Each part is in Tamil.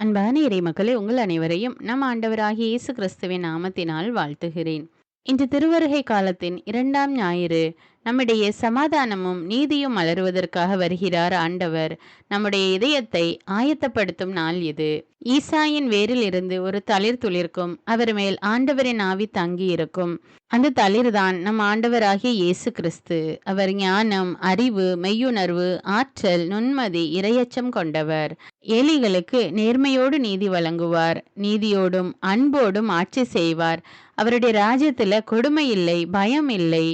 அன்பான இறைமக்களே, உங்கள் அனைவரையும் நம் ஆண்டவராகிய இயேசு கிறிஸ்துவின் நாமத்தினால் வாழ்த்துகிறேன். இன்று திருவருகை காலத்தின் 2ஆம் ஞாயிறு. நம்மிடையே சமாதானமும் நீதியும் மலருவதற்காக வருகிறார் ஆண்டவர். நம்முடைய இதயத்தை ஆயத்தப்படுத்தும் நாள் இது. ஈசாயின் வேரில் இருந்து ஒரு தளிர் துளிர்க்கும், அவர் மேல் ஆண்டவரின் ஆவி தங்கி இருக்கும். அந்த தளிர்தான் நம் ஆண்டவராகிய இயேசு கிறிஸ்து. அவர் ஞானம், அறிவு, மெய்யுணர்வு, ஆற்றல், நுண்மதி, இரையச்சம் கொண்டவர். ஏழைகளுக்கு நேர்மையோடு நீதி வழங்குவார். நீதியோடும் அன்போடும் ஆட்சி செய்வார். அவருடைய ராஜ்யத்துல கொடுமை இல்லை, பயம் இல்லை.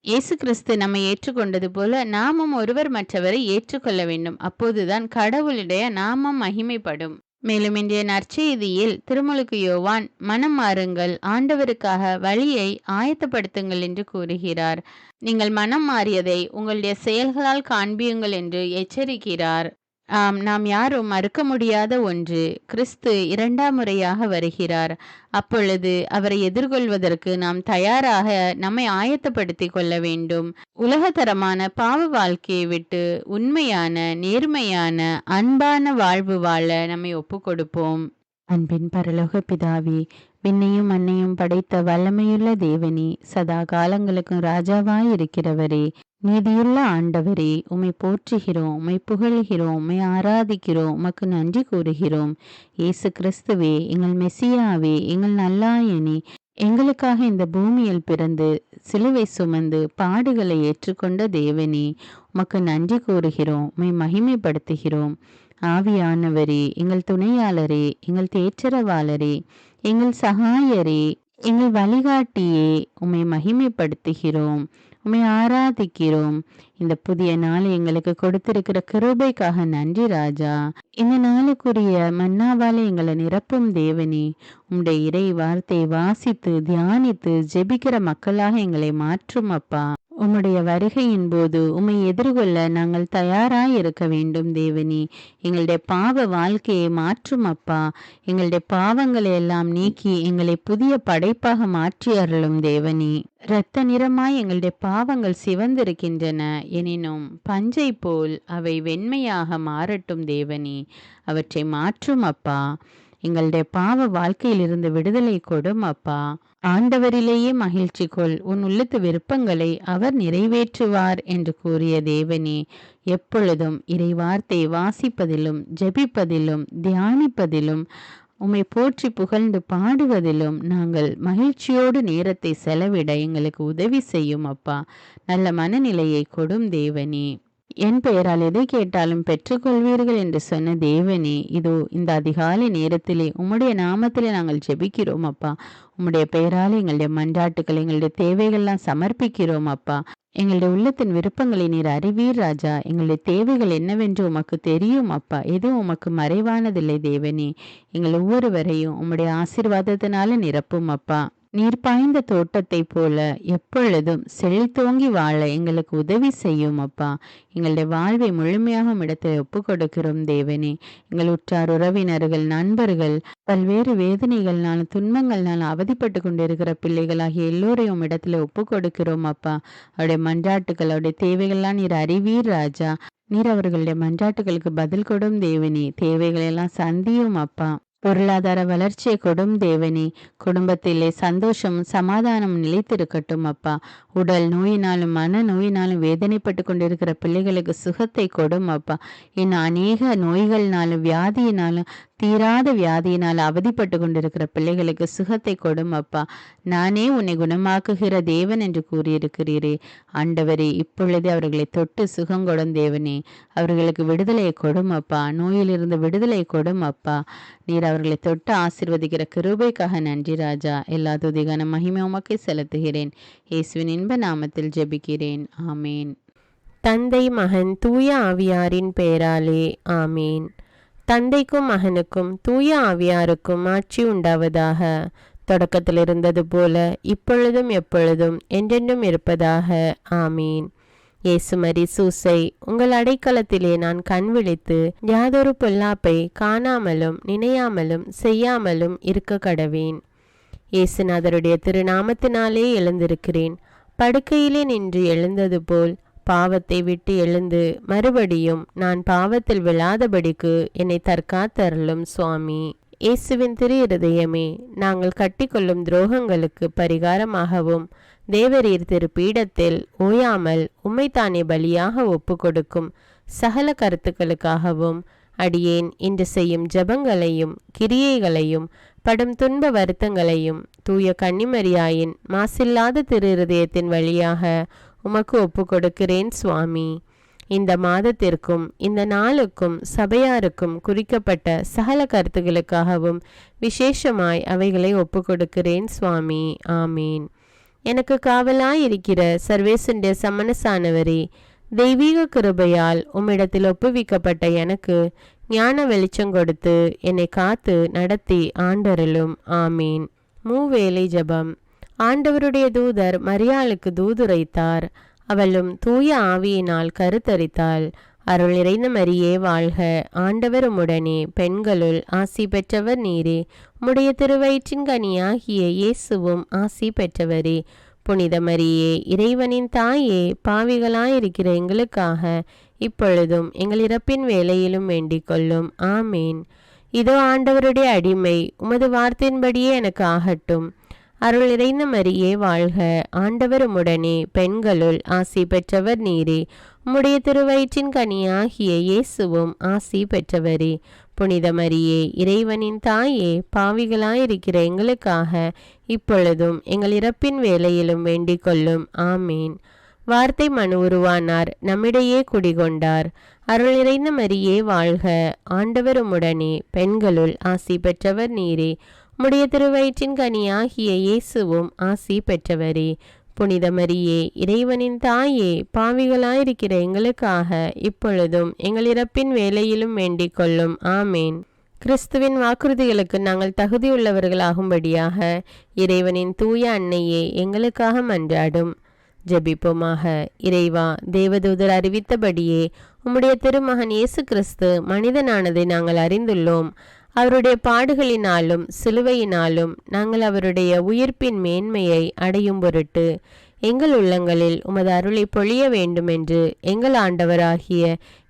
இயேசு கிறிஸ்து நம்மை ஏற்றுக்கொண்டது போல நாமும் ஒருவர் மற்றவரை ஏற்றுக்கொள்ள வேண்டும். அப்போதுதான் கடவுளுடைய நாமம் மகிமைப்படும். மேலும் இன்றைய நற்செய்தியில் திருமுழுக்கு யோவான், மனம் மாறுங்கள், ஆண்டவருக்காக வழியை ஆயத்தப்படுத்துங்கள் என்று கூறுகிறார். நீங்கள் மனம் மாறியதை உங்களுடைய செயல்களால் காண்பியுங்கள் என்று எச்சரிக்கிறார். நாம் யாரும் மறுக்க முடியாத ஒன்று, கிறிஸ்து 2ஆம் முறையாக வருகிறார். அப்பொழுது அவரை எதிர்கொள்வதற்கு நாம் தயாராக நம்மை ஆயத்தப்படுத்தி கொள்ள வேண்டும். உலகத்தரமான பாவ வாழ்க்கையை விட்டு உண்மையான, நேர்மையான, அன்பான வாழ்வு வாழ நம்மை ஒப்பு கொடுப்போம். அன்பின் பரலோக பிதாவே, விண்ணையும் மண்ணையும் படைத்த வல்லமையுள்ள தேவனே, சதா காலங்களுக்கும் ராஜாவாய் இருக்கிறவரே, நீதியுள்ள ஆண்டவரே, உம்மை போற்றுகிறோம், உம்மை புகழ்கிறோம், உம்மை ஆராதிக்கிறோம், உமக்கு நன்றி கூறுகிறோம். இயேசு கிறிஸ்துவே, எங்கள் மெசியாவே, எங்கள் நல்லாயனே, எங்களுக்காக இந்த பூமியில் பிறந்து சிலுவை சுமந்து பாடுகளை ஏற்றுக்கொண்ட தேவனே, உமக்கு நன்றி கூறுகிறோம், உம்மை மகிமைப்படுத்துகிறோம். ஆவியானவரே, எங்கள் துணையாளரே, எங்கள் தேற்றரவாளரே, எங்கள் சகாயரே, எங்கள் வழிகாட்டியே, உம்மை மகிமைப்படுத்துகிறோம், உம்மை ஆராதிக்கிறோம். இந்த புதிய நாளை எங்களுக்கு கொடுத்திருக்கிற கிருபைக்காக நன்றி ராஜா. இந்த நாளுக்குரிய மன்னாவாலே எங்களை நிரப்பும் தேவனே, உம்முடைய இறை வார்த்தையை வாசித்து தியானித்து ஜெபிக்கிற மக்களாக எங்களை மாற்றும் அப்பா. உம்முடைய வருகையின் போது உம்மை எதிர்கொள்ள நாங்கள் தயாராய் இருக்க வேண்டும் தேவனே. எங்களுடைய பாவ வாழ்க்கையை மாற்றும் அப்பா. எங்களுடைய பாவங்களை எல்லாம் நீக்கி எங்களை புதிய படைப்பாக மாற்றி அருளும் தேவனே. இரத்த நிறமாய் எங்களுடைய பாவங்கள் சிவந்திருக்கின்றன, எனினும் பஞ்சை போல் அவை வெண்மையாக மாறட்டும் தேவனே. அவற்றை மாற்றும் அப்பா. எங்களுடைய பாவ வாழ்க்கையிலிருந்து விடுதலை கொடும் அப்பா. ஆண்டவரிலேயே மகிழ்ச்சி கொள், உன் உள்ளத்து விருப்பங்களை அவர் நிறைவேற்றுவார் என்று கூறிய தேவனே, எப்பொழுதும் இறை வார்த்தை வாசிப்பதிலும் ஜெபிப்பதிலும் தியானிப்பதிலும் உம்மை போற்றி புகழ்ந்து பாடுவதிலும் நாங்கள் மகிழ்ச்சியோடு நேரத்தை செலவிட எங்களுக்கு உதவி செய்யும் அப்பா. நல்ல மனநிலையை கொடும் தேவனே. என் பெயரால் எதை கேட்டாலும் பெற்றுக்கொள்வீர்கள் என்று சொன்ன தேவனே, இதோ இந்த அதிகாலை நேரத்திலே உம்முடைய நாமத்திலே நாங்கள் ஜெபிக்கிறோம் அப்பா. உம்முடைய பெயரால் எங்களுடைய மன்றாட்டுக்கள், எங்களுடைய தேவைகள்லாம் சமர்ப்பிக்கிறோம் அப்பா. எங்களுடைய உள்ளத்தின் விருப்பங்களை நீர் அறிவீர் ராஜா. எங்களுடைய தேவைகள் என்னவென்று உமக்கு தெரியும் அப்பா. எதுவும் உமக்கு மறைவானதில்லை தேவனே. எங்கள் ஒவ்வொருவரையும் உம்முடைய ஆசீர்வாதத்தினால நிரப்பும் அப்பா. நீர் பாய்ந்த தோட்டத்தை போல எப்பொழுதும் செழித்தோங்கி வாழ எங்களுக்கு உதவி செய்யும் அப்பா. எங்களுடைய வாழ்வை முழுமையாக இடத்தில் ஒப்பு கொடுக்கிறோம் தேவனே. எங்கள் உற்றார் உறவினர்கள், நண்பர்கள், பல்வேறு வேதனைகள்னாலும் துன்பங்கள்னாலும் அவதிப்பட்டு கொண்டிருக்கிற பிள்ளைகளாகிய எல்லோரையும் இடத்துல ஒப்பு கொடுக்கிறோம் அப்பா. அவருடைய மன்றாட்டுகள், அவருடைய தேவைகள்லாம் நீர் அறிவீர் ராஜா. நீர் அவர்களுடைய மன்றாட்டுகளுக்கு பதில் கொடும் தேவனே. தேவைகளெல்லாம் சந்தியும் அப்பா. பொருளாதார வளர்ச்சியை கொடும் தேவனே. குடும்பத்திலே சந்தோஷமும் சமாதானமும் நிலைத்திருக்கட்டும் அப்பா. உடல் நோயினாலும் மன நோயினாலும் வேதனைப்பட்டு கொண்டிருக்கிற பிள்ளைகளுக்கு சுகத்தை கொடும் அப்பா. இன்னும் அநேக நோய்கள்னாலும் வியாதியினாலும் தீராத வியாதியினால் அவதிப்பட்டு கொண்டிருக்கிற பிள்ளைகளுக்கு சுகத்தை கொடும் அப்பா. நானே உன்னை குணமாக்குகிற தேவன் என்று கூறியிருக்கிறீரே ஆண்டவரே. இப்பொழுதே அவர்களை தொட்டு சுகம் கொடும் தேவனே. அவர்களுக்கு விடுதலையை கொடும் அப்பா. நோயிலிருந்து விடுதலை கொடும் அப்பா. நீர் அவர்களை தொட்டு ஆசீர்வதிக்கிற கிருபைக்காக நன்றி ராஜா. எல்லா துதிகான மகிமை உமக்கை செலுத்துகிறேன். இயேசுவின் இன்ப நாமத்தில் ஜெபிக்கிறேன். ஆமேன். தந்தை, மகன், தூய ஆவியாரின் பெயராலே ஆமேன். தந்தைக்கும் மகனுக்கும் தூய ஆவியாருக்கும் ஆட்சி உண்டாவதாக. தொடக்கத்தில் இருந்தது போல இப்பொழுதும் எப்பொழுதும் என்றென்றும் இருப்பதாக. ஆமீன். இயேசுமரி சூசை, உங்கள் அடைக்கலத்திலே நான் கண் விழித்து யாதொரு பொல்லாப்பை காணாமலும் நினையாமலும் செய்யாமலும் இருக்க கடவேன். இயேசுநாதருடைய திருநாமத்தினாலே எழுந்திருக்கிறேன். படுக்கையிலே நின்று எழுந்தது போல் பாவத்தை விட்டு எழுந்து மறுபடியும் நான் பாவத்தில் விழாதபடிக்கு என்னை தற்காத்தருளும் சுவாமி. இயேசுவின் திரு இருதயமே, நாங்கள் கட்டிக்கொள்ளும் துரோகங்களுக்கு பரிகாரமாகவும் தேவரீர் திரு பீடத்தில் ஓயாமல் உம்மைத்தானே பலியாக ஒப்பு கொடுக்கும் சகல கருத்துக்களுக்காகவும் அடியேன் இன்று செய்யும் ஜபங்களையும் கிரியைகளையும் படும் துன்ப வருத்தங்களையும் தூய கன்னிமரியாயின் மாசில்லாத திரு இருதயத்தின் வழியாக உமக்கு ஒப்பு கொடுக்கிறேன் சுவாமி. இந்த மாதத்திற்கும் இந்த நாளுக்கும் சபையாருக்கும் குறிக்கப்பட்ட சகல கருத்துகளுக்காகவும் விசேஷமாய் அவைகளை ஒப்பு கொடுக்கிறேன் சுவாமி. ஆமீன். எனக்கு காவலாயிருக்கிற சர்வேசுடைய சமனசானவரே, தெய்வீக கிருபையால் உம்மிடத்தில் ஒப்புவிக்கப்பட்ட எனக்கு ஞான வெளிச்சம் கொடுத்து என்னை காத்து நடத்தி ஆண்டருளும். ஆமீன். மூவேளை ஜபம். ஆண்டவருடைய தூதர் மரியாளுக்கு தூதுரைத்தார். அவளும் தூய ஆவியினால் கருத்தரித்தாள். அருள் நிறைந்த மரியே வாழ்க, ஆண்டவர் உம்முடனே, பெண்களுள் ஆசி பெற்றவர் நீரே. உம்முடைய திருவயிற்றின் கனியாகிய இயேசுவும் ஆசி பெற்றவரே. புனித மரியே, இறைவனின் தாயே, பாவிகளாயிருக்கிற எங்களுக்காக இப்பொழுதும் எங்கள் இறப்பின் வேளையிலும் வேண்டிக் கொள்ளும். ஆமீன். இதோ ஆண்டவருடைய அடிமை, உமது வார்த்தையின்படியே எனக்கு ஆகட்டும். அருள் நிறைந்த மரியே வாழ்க, ஆண்டவர் உம்முடனே, பெண்களுள் ஆசி பெற்றவர் நீரே. உம்முடைய திருவயிற்றின் கனியாகிய இயேசுவும் ஆசி பெற்றவரே. புனித மரியே, இறைவனின் தாயே, பாவிகளாயிருக்கிற எங்களுக்காக இப்பொழுதும் எங்கள் இறப்பின் வேளையிலும் வேண்டிக் கொள்ளும். ஆமீன். வார்த்தை மனு உருவானார், நம்மிடையே குடிகொண்டார். அருள் நிறைந்த மரியே வாழ்க, ஆண்டவர் உம்முடனே, பெண்களுள் ஆசி பெற்றவர் நீரே. உம்முடைய திருவயிற்றின் கனியாகிய இயேசுவும் ஆசி பெற்றவரே. புனித மரியே, இறைவனின் தாயே, பாவிகளாயிருக்கிற எங்களுக்காக இப்பொழுதும் எங்கள் இறப்பின் வேளையிலும் வேண்டிக் கொள்ளும். ஆமேன். கிறிஸ்துவின் வாக்குறுதிகளுக்கு நாங்கள் தகுதியுள்ளவர்களாகும்படியாக இறைவனின் தூய அன்னையே எங்களுக்காக மன்றாடும். ஜெபிப்போமாக. இறைவா, தேவதூதர் அறிவித்தபடியே உம்முடைய திருமகன் இயேசு கிறிஸ்து மனிதனானதை நாங்கள் அறிந்துள்ளோம். அவருடைய பாடுகளினாலும் சிலுவையினாலும் நாங்கள் அவருடைய உயிர்ப்பின் மேன்மையை அடையும் பொருட்டு எங்கள் உள்ளங்களில் உமது அருளை பொழிய வேண்டுமென்று எங்கள் ஆண்டவராகிய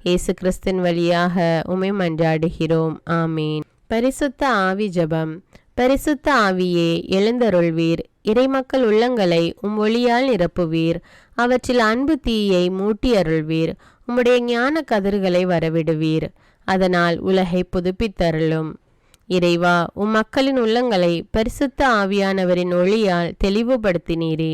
இயேசு கிறிஸ்தின் வழியாக உம்மை மன்றாடுகிறோம். ஆமீன். பரிசுத்த ஆவி ஜபம். பரிசுத்த ஆவியே, எழுந்தருள்வீர். இறைமக்கள் உள்ளங்களை உம் ஒளியால் நிரப்புவீர். அவற்றில் அன்பு தீயை மூட்டி அருள்வீர். உம்முடைய ஞான கதிர்களை வரவிடுவீர். அதனால் உலகை புதுப்பித்தருளும். இறைவா, உம் மக்களின் உள்ளங்களை பரிசுத்த ஆவியானவரின் ஒளியால் தெளிவுபடுத்தினீரே.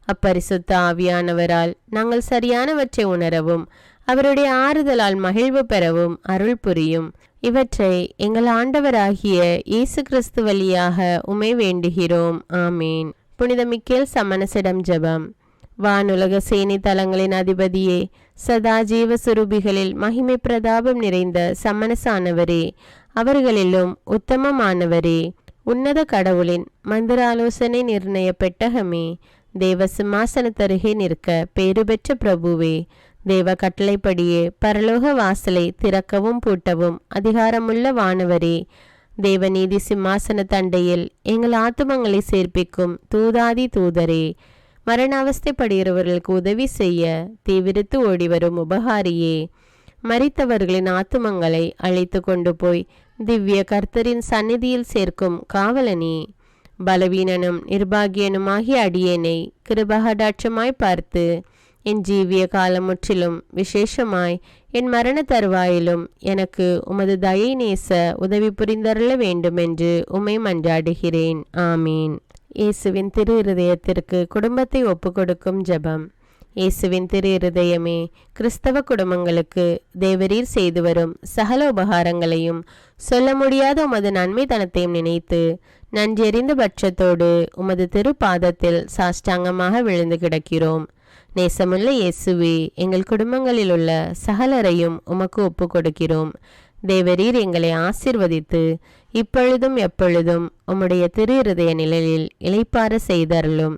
அப்பரிசுத்த ஆவியானவரால் நாங்கள் சரியானவற்றை உணரவும் அவருடைய ஆறுதலால் மகிழ்வு பெறவும் அருள் புரியும். இவற்றை எங்கள் ஆண்டவராகிய இயேசு கிறிஸ்து வழியாக உம்மை வேண்டுகிறோம். ஆமீன். புனித மிக்கேல் சமணசிடம் ஜெபம். வானுலக சேனை தலங்களின் அதிபதியே, சதா ஜீவ சுரூபிகளில் மகிமை பிரதாபம் நிறைந்த சமணசானவரே, அவர்களிலும் உத்தமமானவரே, உன்னத கடவுளின் மந்திராலோசனை நிர்ணய பெட்டகமே, தேவ சிம்மாசனத்தருகே நிற்க பேறு பெற்ற பிரபுவே, தேவ கட்டளைப்படியே பரலோக வாசலை திறக்கவும் பூட்டவும் அதிகாரமுள்ள வானவரே, தேவநீதி சிம்மாசன தண்டையில் எங்கள் ஆத்துமங்களை சேர்ப்பிக்கும் தூதாதி தூதரே, மரண அவஸ்தைப்படுகிறவர்களுக்கு உதவி செய்ய தீவிரித்து ஓடிவரும் உபகாரியே, மரித்தவர்களின் ஆத்துமங்களை அழைத்து கொண்டு போய் திவ்ய கர்த்தரின் சந்நிதியில் சேர்க்கும் காவலனே, பலவீனனும் நிர்பாகியனுமாகிய அடியேனை கிருபகடாட்சமாய் பார்த்து என் ஜீவிய காலம் முற்றிலும் விசேஷமாய் என் மரண தருவாயிலும் எனக்கு உமது தயை நேச உதவி புரிந்தருள வேண்டுமென்று உம்மை மன்றாடுகிறேன். ஆமீன். இயேசுவின் திரு இருதயத்திற்கு குடும்பத்தை ஒப்புக்கொடுக்கும் ஜெபம். இயேசுவின் திரு இருதயமே, கிறிஸ்தவ குடும்பங்களுக்கு தேவரீர் செய்து வரும் சகல உபகாரங்களையும் சொல்ல முடியாத உமது நன்மைத்தனத்தையும் நினைத்து நன்றெறிந்த பட்சத்தோடு உமது திரு பாதத்தில் சாஷ்டாங்கமாக விழுந்து கிடக்கிறோம். நேசமுள்ள இயேசுவே, எங்கள் குடும்பங்களில் உள்ள சகலரையும் உமக்கு ஒப்பு கொடுக்கிறோம். தேவரீர் எங்களை ஆசீர்வதித்து இப்பொழுதும் எப்பொழுதும் உம்முடைய திரு இருதய நிழலில் இளைப்பாற செய்தருளும்.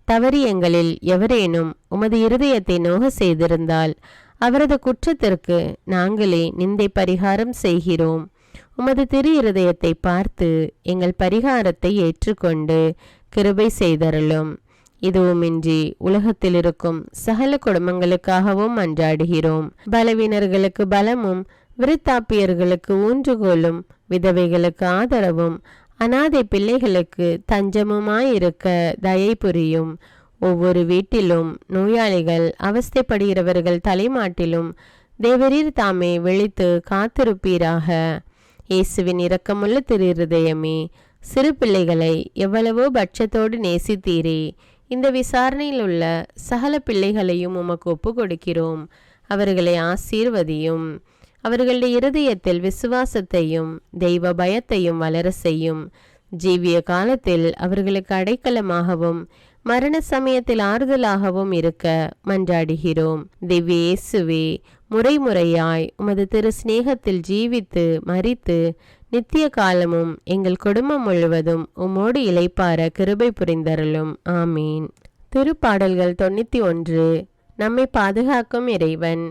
தவறி எங்களில் எவரேனும் உமது இருதயத்தை நோக செய்திருந்தால் அவரது குற்றத்திற்கு நாங்களே நிந்தை பரிகாரம் செய்கிறோம். உமது திரு இருதயத்தை பார்த்து எங்கள் பரிகாரத்தை ஏற்றுக்கொண்டு கிருபை செய்தருளும். இதுவுமின்றி உலகத்தில் இருக்கும் சகல குடும்பங்களுக்காகவும் மன்றாடுகிறோம். பலவீனர்களுக்கு பலமும், விருத்தாப்பியர்களுக்கு ஊன்றுகோலும், விதவைகளுக்கு ஆதரவும், அனாதை பிள்ளைகளுக்கு தஞ்சமுமாயிருக்க தயை புரியும். ஒவ்வொரு வீட்டிலும் நோயாளிகள், அவஸ்தைப்படுகிறவர்கள் தலைமாட்டிலும் தேவரீர் தாமே விழித்து காத்திருப்பீராக. இயேசுவின் இரக்கமுள்ள திரு இருதயமே, சிறு பிள்ளைகளை எவ்வளவோ பட்சத்தோடு நேசித்தீரே. இந்த விசாரணையில் உள்ள சகல பிள்ளைகளையும் உமக்கு ஒப்பு கொடுக்கிறோம். அவர்களை ஆசீர்வதியும். அவர்களுடைய இருதயத்தில் விசுவாசத்தையும் தெய்வ பயத்தையும் வளர செய்யும். ஜீவிய காலத்தில் அவர்களுக்கு அடைக்கலமாகவும் மரண சமயத்தில் ஆறுதலாகவும் இருக்க மன்றாடுகிறோம். திவ்ய இயேசுவே, முறைமுறையாய் உமது திரு சிநேகத்தில் ஜீவித்து மரித்து நித்திய காலமும் எங்கள் குடும்பம் முழுவதும் உம்மோடு இளைப்பார கிருபை புரிந்தருளும். ஆமீன். திருப்பாடல்கள் 91. நம்மை பாதுகாக்கும் இறைவன்.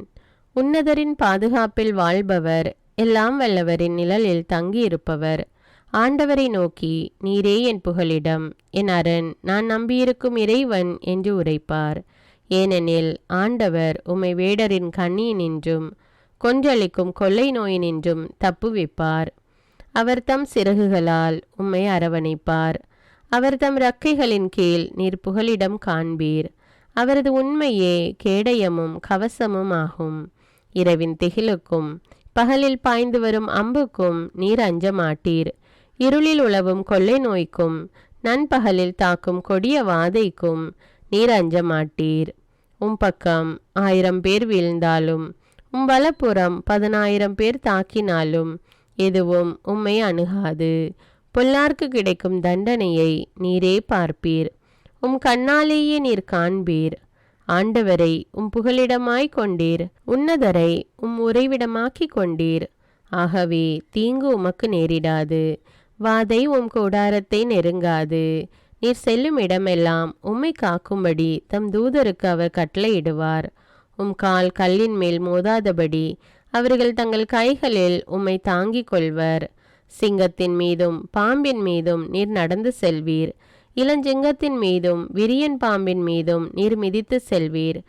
உன்னதரின் பாதுகாப்பில் வாழ்பவர், எல்லாம் வல்லவரின் நிழலில் தங்கியிருப்பவர். ஆண்டவரை நோக்கி, நீரே என் புகலிடம், என் அரண், நான் நம்பியிருக்கும் இறைவன் என்று உரைப்பார். ஏனெனில் ஆண்டவர் உம்மை வேடரின் கண்ணியினின்றும் கொன்றளிக்கும் கொள்ளை நோயினின்றும் தப்புவிப்பார். அவர் தம் சிறகுகளால் உம்மை அரவணைப்பார். அவர் தம் இறக்கைகளின் கீழ் நீர் புகலிடம் காண்பீர். அவரது உண்மையே கேடயமும் கவசமும் ஆகும். இரவின் திகிலுக்கும் பகலில் பாய்ந்து வரும் அம்புக்கும் நீர் அஞ்ச மாட்டீர். இருளில் உலவும் கொள்ளை நோய்க்கும் நண்பகலில் தாக்கும் கொடிய வாதைக்கும் நீர் அஞ்ச மாட்டீர். உம் பக்கம் 1000 பேர் வீழ்ந்தாலும், உம் வலப்புறம் 10,000 பேர் தாக்கினாலும் எதுவும் உம்மை அணுகாது. பொல்லார்க்கு கிடைக்கும் தண்டனையை நீரே பார்ப்பீர். உம் கண்ணாலேயே நீர் காண்பீர். ஆண்டவரை உம் புகலிடமாய் கொண்டீர். உன்னதரை உம் உறைவிடமாக்கி கொண்டீர். ஆகவே தீங்கு உமக்கு நேரிடாது. வாதை உம் கூடாரத்தை நெருங்காது. நீர் செல்லும் இடமெல்லாம் உம்மை காக்கும்படி தம் தூதருக்கு அவர் கட்டளையிடுவார். உம் கால் கல்லின் மேல் மோதாதபடி அவர்கள் தங்கள் கைகளில் உம்மை தாங்கிக் கொள்வர். சிங்கத்தின் மீதும் பாம்பின் மீதும் நீர் நடந்து செல்வீர். இளஞ்சிங்கத்தின் மீதும் விரியன் பாம்பின் மீதும் நீர் மிதித்து செல்வீர்.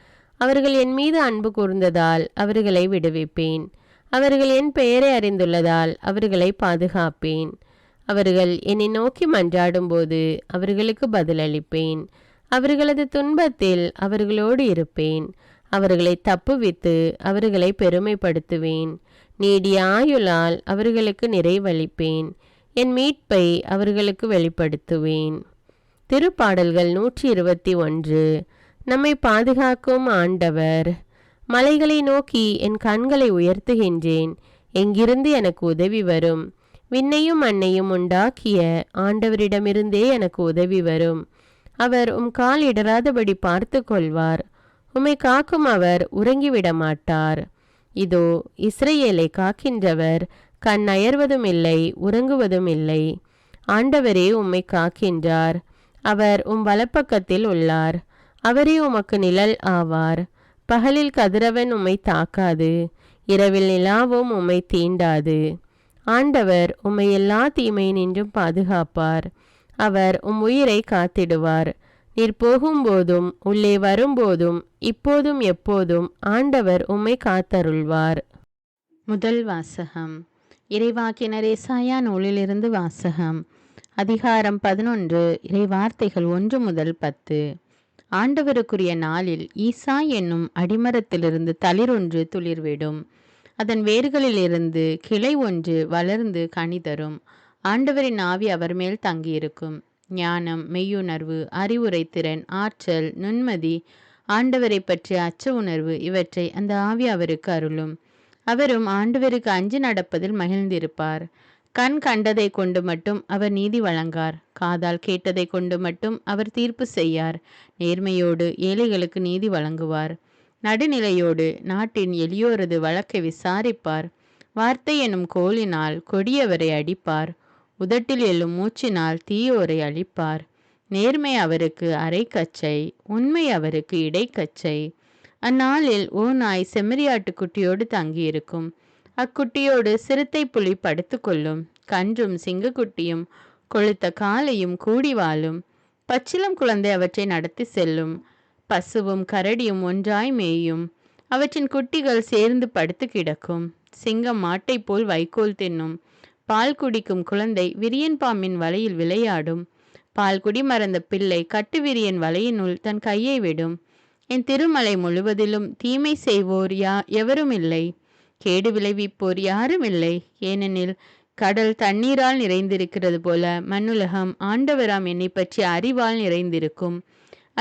அவர்கள் என் மீது அன்பு கூர்ந்ததால் அவர்களை விடுவிப்பேன். அவர்கள் என் பெயரை அறிந்துள்ளதால் அவர்களை பாதுகாப்பேன். அவர்கள் என்னை நோக்கி மன்றாடும்போது அவர்களுக்கு பதிலளிப்பேன். அவர்களது துன்பத்தில் அவர்களோடு இருப்பேன். அவர்களை தப்புவித்து அவர்களை பெருமைப்படுத்துவேன். நீடிய ஆயுளால் அவர்களுக்கு நிறைவளிப்பேன். என் மீட்பை அவர்களுக்கு வெளிப்படுத்துவேன். திருப்பாடல்கள் 121. நம்மை பாதுகாக்கும் ஆண்டவர். மலைகளை நோக்கி என் கண்களை உயர்த்துகின்றேன். எங்கிருந்து எனக்கு உதவி வரும்? விண்ணையும் மண்ணையும் உண்டாக்கிய ஆண்டவரிடமிருந்தே எனக்கு உதவி வரும். அவர் உம் கால் இடராதபடி பார்த்து கொள்வார். உம்மை காக்கும் அவர் உறங்கிவிட மாட்டார். இதோ இஸ்ரவேலை காக்கின்றவர் கண் அயர்வதும் இல்லை, உறங்குவதும் இல்லை. ஆண்டவரே உம்மை காக்கின்றார். அவர் உம் வலப்பக்கத்தில் உள்ளார். அவரே உமக்கு நிழல் ஆவார். பகலில் கதிரவன் உம்மை தாக்காது, இரவில் நிலாவும் உம்மை தீண்டாது. ஆண்டவர் உம்மை எல்லா தீமையினின்றும் பாதுகாப்பார். அவர் உம் உயிரை காத்திடுவார். நீர் போகும்போதும் உள்ளே வரும்போதும் இப்போதும் எப்போதும் ஆண்டவர் உம்மை காத்தருள்வார். முதல் வாசகம். இறைவாக்கினர் ஏசாயா நூலிலிருந்து வாசகம். அதிகாரம் 11. இறைவார்த்தைகள் 1 முதல் 10. ஆண்டவருக்குரிய நாளில் ஈசா என்னும் அடிமரத்திலிருந்து தளிரொன்று துளிர்விடும். அதன் வேர்களிலிருந்து கிளை ஒன்று வளர்ந்து கனி தரும். ஆண்டவரின் ஆவி அவர் மேல் தங்கியிருக்கும். ஞானம், மெய்யுணர்வு, அறிவுரை திறன், ஆற்றல், நுண்மதி, ஆண்டவரை பற்றிய அச்ச உணர்வு இவற்றை அந்த ஆவி அவருக்கு அருளும். அவரும் ஆண்டவருக்கு அஞ்சி நடப்பதில் மகிழ்ந்திருப்பார். கண் கண்டதை கொண்டு மட்டும் அவர் நீதி வழங்கார். காதால் கேட்டதை கொண்டு மட்டும் அவர் தீர்ப்பு செய்யார். நேர்மையோடு ஏழைகளுக்கு நீதி வழங்குவார். நடுநிலையோடு நாட்டின் எளியோரது வழக்கை விசாரிப்பார். வார்த்தை எனும் கோலினால் கொடியவரை அடிப்பார். உதட்டில் எழும் மூச்சினால் தீயோரை அழிப்பார். நேர்மை அவருக்கு அரைக்கச்சை, உண்மை அவருக்கு இடைக்கச்சை. அந்நாளில் ஓநாய் செம்மறியாட்டுக்குட்டியோடு தங்கியிருக்கும். அக்குட்டியோடு சிறுத்தை புலி படுத்து கொள்ளும். கன்றும் சிங்கக்குட்டியும் கொழுத்த காலையும் கூடி வாழும். பச்சிளம் குழந்தை அவற்றை நடத்தி செல்லும். பசுவும் கரடியும் ஒன்றாய் மேயும். அவற்றின் குட்டிகள் சேர்ந்து படுத்து கிடக்கும். சிங்கம் மாட்டை போல் வைக்கோல் தின்னும். பால் குடிக்கும் குழந்தை விரியன் பாம்பின் வலையில் விளையாடும். பால் குடி மறந்த பிள்ளை கட்டு விரியன் வலையினுள் தன் கையை விடும். என் திருமலை முழுவதிலும் தீமை செய்வோர் எவரும் இல்லை, கேடு விளைவிப்போர் யாரும் இல்லை. ஏனெனில் கடல் தண்ணீரால் நிறைந்திருக்கிறது போல மண்ணுலகம் ஆண்டவராம் என்னை பற்றிய அறிவால் நிறைந்திருக்கும்.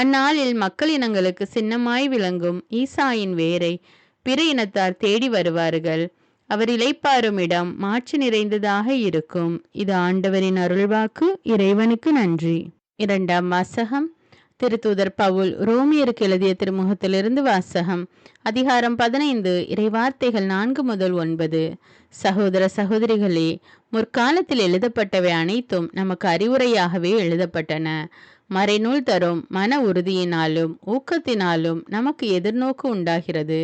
அந்நாளில் மக்களினங்களுக்கு சின்னமாய் விளங்கும் ஈசாயின் வேரை பிற இனத்தார் தேடி வருவார்கள். அவர் இளைப்பாறும் இடம் மாட்சி நிறைந்ததாக இருக்கும். இது ஆண்டவரின் அருள்வாக்கு. இறைவனுக்கு நன்றி. இரண்டாம் வாசகம். திருத்தூதர் பவுல் ரோமியருக்கு எழுதிய திருமுகத்திலிருந்து வாசகம். அதிகாரம் 15, இறைவார்த்தைகள் 4 முதல் 9. சகோதர சகோதரிகளே, முற்காலத்தில் எழுதப்பட்டவை அனைத்தும் நமக்கு அறிவுரையாகவே எழுதப்பட்டன. மறைநூல் தரும் மன உறுதியினாலும் ஊக்கத்தினாலும் நமக்கு எதிர்நோக்கு உண்டாகிறது.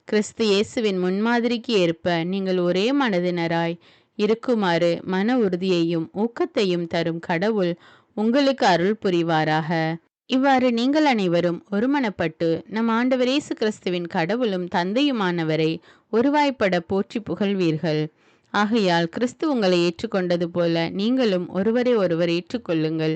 கிறிஸ்து இயேசுவின் முன்மாதிரிக்கு ஏற்ப நீங்கள் ஒரே மனதினராய் இருக்குமாறு மன உறுதியையும் ஊக்கத்தையும் தரும் கடவுள் உங்களுக்கு அருள் புரிவாராக. இவ்வாறு நீங்கள் அனைவரும் ஒருமனப்பட்டு நம் ஆண்டவர் இயேசு கிறிஸ்துவின் கடவுளும் தந்தையுமானவரை ஒருவாய்ப்பட போற்றி புகழ்வீர்கள். ஆகையால் கிறிஸ்து உங்களை ஏற்றுக்கொண்டது போல நீங்களும் ஒருவரை ஒருவர் ஏற்றுக்கொள்ளுங்கள்.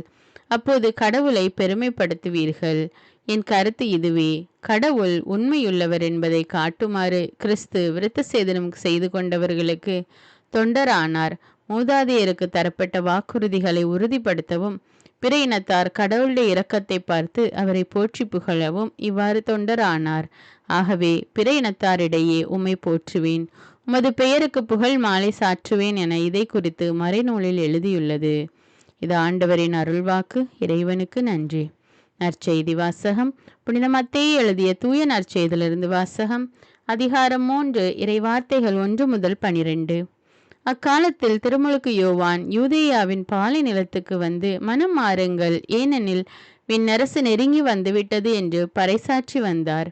அப்போது கடவுளை பெருமைப்படுத்துவீர்கள். என் கருத்து இதுவே: கடவுள் உண்மையுள்ளவர் என்பதை காட்டுமாறு கிறிஸ்து விருத்த சேதனம் செய்து கொண்டவர்களுக்கு தொண்டரானார். மூதாதையருக்கு தரப்பட்ட வாக்குறுதிகளை உறுதிப்படுத்தவும் பிற இனத்தார் கடவுளுடைய இரக்கத்தை பார்த்து அவரை போற்றி புகழவும் இவ்வாறு தொண்டரானார். ஆகவே பிற இனத்தாரிடையே உம்மை போற்றுவேன், உமது பெயருக்கு புகழ் மாலை சாற்றுவேன் என இதை குறித்து மறைநூலில் எழுதியுள்ளது. இது ஆண்டவரின் அருள்வாக்கு. இறைவனுக்கு நன்றி. நற்செய்தி வாசகம். புனித மத்தேயு எழுதிய தூய நற்செய்தியிலிருந்து வாசகம். அதிகாரம் 3, இறைவார்த்தைகள் 1 முதல் 12. அக்காலத்தில் திருமுழுக்கு யோவான் யூதேயாவின் பாலை நிலத்துக்கு வந்து, மனம் மாறுங்கள், ஏனெனில் விண்ணரசு நெருங்கி வந்துவிட்டது என்று பறைசாற்றி வந்தார்.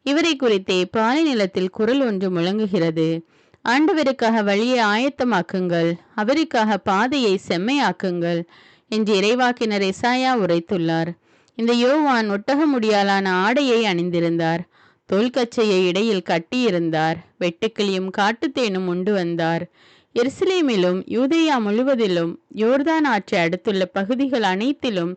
இவரை குறித்தே பாலை நிலத்தில் குரல் ஒன்று முழங்குகிறது: ஆண்டவருக்காக வழியை ஆயத்தமாக்குங்கள், அவருக்காக பாதையை செம்மையாக்குங்கள் என்று இறைவாக்கினர் எசாயா உரைத்துள்ளார். இந்த யோவான் ஒட்டக முடியாலான ஆடையை அணிந்திருந்தார். தோல்கச்சையை இடையில் கட்டியிருந்தார். வெட்டுக்கிளியும் காட்டுத்தேனும் உண்டு வந்தார். எருசலேமிலும் யூதேயா முழுவதிலும் யோர்தான் ஆற்றை அடுத்துள்ள பகுதிகள் அனைத்திலும்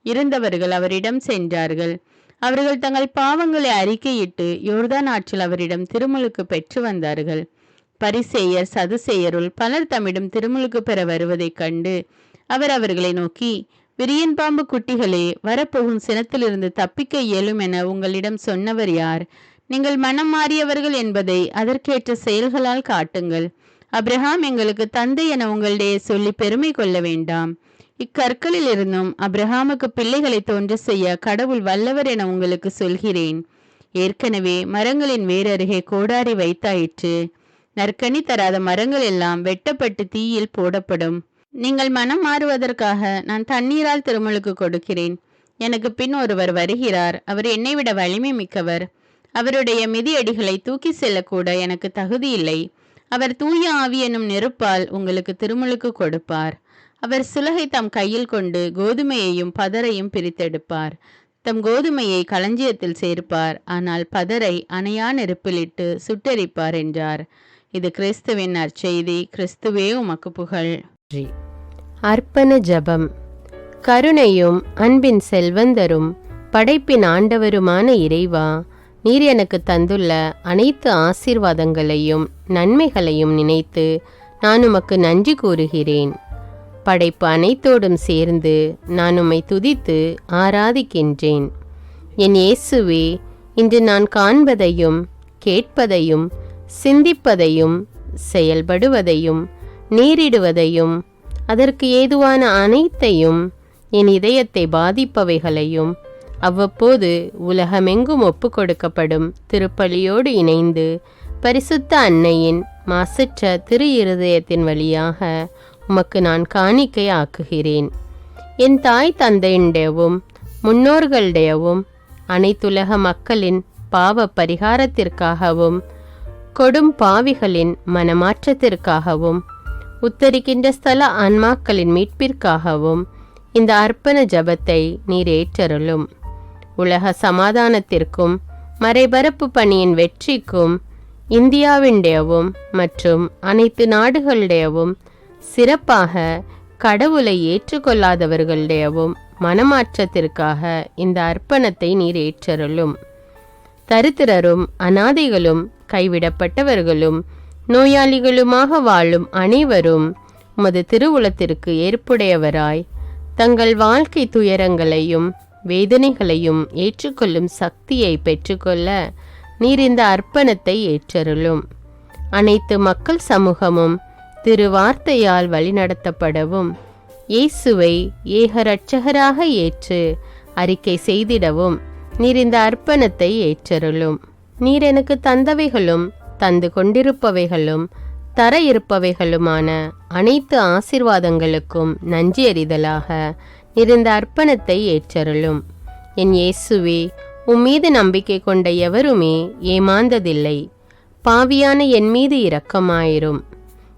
இருந்தவர்கள் அவரிடம் சென்றார்கள். அவர்கள் தங்கள் பாவங்களை அறிக்கையிட்டு யோர்தான் ஆற்றில் அவரிடம் திருமுழுக்கு பெற்று வந்தார்கள். பரிசேயர் சதுசேயருள் பலர் தம்மிடம் திருமுழுக்கு பெற வருவதைக் கண்டு அவர் அவர்களை நோக்கி, விரியன் பாம்பு குட்டிகளே, வரப்போகும் சினத்திலிருந்து தப்பிக்க இயலும் என உங்களிடம் சொன்னவர் யார்? நீங்கள் மனம் மாறியவர்கள் என்பதை அதற்கேற்ற செயல்களால் காட்டுங்கள். அப்ரஹாம் எங்களுக்கு தந்தை என உங்களிடையே சொல்லி பெருமை கொள்ள வேண்டாம். இக்கற்களில் இருந்தும் அப்ரஹாமுக்கு பிள்ளைகளை தோன்ற செய்ய கடவுள் வல்லவர் என உங்களுக்கு சொல்கிறேன். ஏற்கனவே மரங்களின் வேரருகே கோடாரி வைத்தாயிற்று. நற்கனி தராத மரங்கள் எல்லாம் வெட்டப்பட்டு தீயில் போடப்படும். நீங்கள் மனம் மாறுவதற்காக நான் தண்ணீரால் திருமுழுக்கு கொடுக்கிறேன். எனக்கு பின் ஒருவர் வருகிறார். அவர் என்னை விட வலிமை மிக்கவர். அவருடைய மிதியடிகளை தூக்கி செல்லக்கூட எனக்கு தகுதி இல்லை. அவர் தூய ஆவி எனும் நெருப்பால் உங்களுக்கு திருமுழுக்கு கொடுப்பார். அவர் சுலகை தம் கையில் கொண்டு கோதுமையையும் பதரையும் பிரித்தெடுப்பார். தம் கோதுமையை களஞ்சியத்தில் சேர்ப்பார், ஆனால் பதரை அணையா நெருப்பிலிட்டு சுட்டெரிப்பார் என்றார். இது கிறிஸ்துவின் நற்செய்தி. கிறிஸ்துவே உமக்கு புகழ். அர்ப்பண ஜபம். கருணையும் அன்பின் செல்வந்தரும் படைப்பின் ஆண்டவருமான இறைவா, நீர் எனக்கு தந்துள்ள அனைத்து ஆசீர்வாதங்களையும் நன்மைகளையும் நினைத்து நான் உமக்கு நன்றி கூறுகிறேன். படைப்பு அனைத்தோடும் சேர்ந்து நான் உம்மை துதித்து ஆராதிக்கின்றேன். என் இயேசுவே, இன்று நான் காண்பதையும் கேட்பதையும் சிந்திப்பதையும் செயல்படுவதையும் நேரிடுவதையும் அதற்கு ஏதுவான அனைத்தையும் என் இதயத்தை பாதிப்பவைகளையும் அவ்வப்போது உலகமெங்கும் ஒப்பு கொடுக்கப்படும் திருப்பலியோடு இணைந்து பரிசுத்த அன்னையின் மாசற்ற திரு இருதயத்தின் வழியாக உமக்கு நான் காணிக்கை ஆக்குகிறேன். என் தாய் தந்தையுடையவும் முன்னோர்களுடையவும் அனைத்துலக மக்களின் பாவ பரிகாரத்திற்காகவும் கொடும் பாவிகளின் மனமாற்றத்திற்காகவும் உத்தரிக்கின்ற ஸ்தல ஆன்மாக்களின் மீட்பிற்காகவும் இந்த அர்ப்பண ஜபத்தை நீர் ஏற்றருளும். உலக சமாதானத்திற்கும் மறைபரப்பு பணியின் வெற்றிக்கும் இந்தியாவின்டையவும் மற்றும் அனைத்து நாடுகளுடையவும் சிறப்பாக கடவுளை ஏற்றுக்கொள்ளாதவர்களுடையவும் மனமாற்றத்திற்காக இந்த அர்ப்பணத்தை நீர் ஏற்றருளும். தரித்திரரும் அனாதைகளும் கைவிடப்பட்டவர்களும் நோயாளிகளுமாக வாழும் அனைவரும் உமது திருவுளத்திற்கு ஏற்புடையவராய் தங்கள் வாழ்க்கை துயரங்களையும் வேதனைகளையும் ஏற்றுக்கொள்ளும் சக்தியை பெற்றுக்கொள்ள நீர் இந்த அர்ப்பணத்தை ஏற்றருளும். அனைத்து மக்கள் சமூகமும் திருவார்த்தையால் வழிநடத்தப்படவும் இயேசுவை ஏக இரட்சகராக ஏற்று அறிக்கை செய்திடவும் நீர் இந்த அர்ப்பணத்தை ஏற்றருளும். நீர் எனக்கு தந்தவைகளும் தந்து கொண்டிருப்பவைகளும் தர இருப்பவைகளுமான அனைத்து ஆசீர்வாதங்களுக்கும் நன்றி அறிதலாக நீர் இந்த அர்ப்பணத்தை ஏற்றருளும். என் இயேசுவே, உம்மீது நம்பிக்கை கொண்ட எவருமே ஏமாந்ததில்லை. பாவியான என் மீது இரக்கமாயிரும்.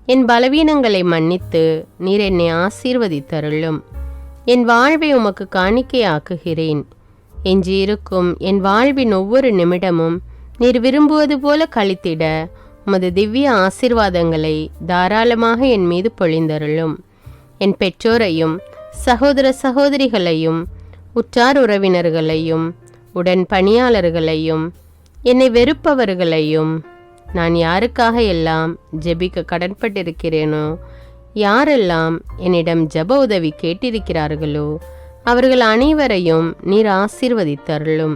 என் பலவீனங்களை மன்னித்து நீர் என்னை ஆசீர்வதித்தருளும். என் வாழ்வை உமக்கு காணிக்கையாக்குகிறேன். எஞ்சியிருக்கும் என் வாழ்வின் ஒவ்வொரு நிமிடமும் நீர் விரும்புவது போல கழித்திட உமது திவ்ய ஆசீர்வாதங்களை தாராளமாக என் மீது பொழிந்தருளும். என் பெற்றோரையும் சகோதர சகோதரிகளையும் உற்றார் உறவினர்களையும் உடன் பணியாளர்களையும் என்னை வெறுப்பவர்களையும் நான் யாருக்காக எல்லாம் ஜெபிக்க கடன்பட்டிருக்கிறேனோ, யாரெல்லாம் என்னிடம் ஜெப உதவி கேட்டிருக்கிறார்களோ அவர்கள் அனைவரையும் நீர் ஆசீர்வதித்தருளும்.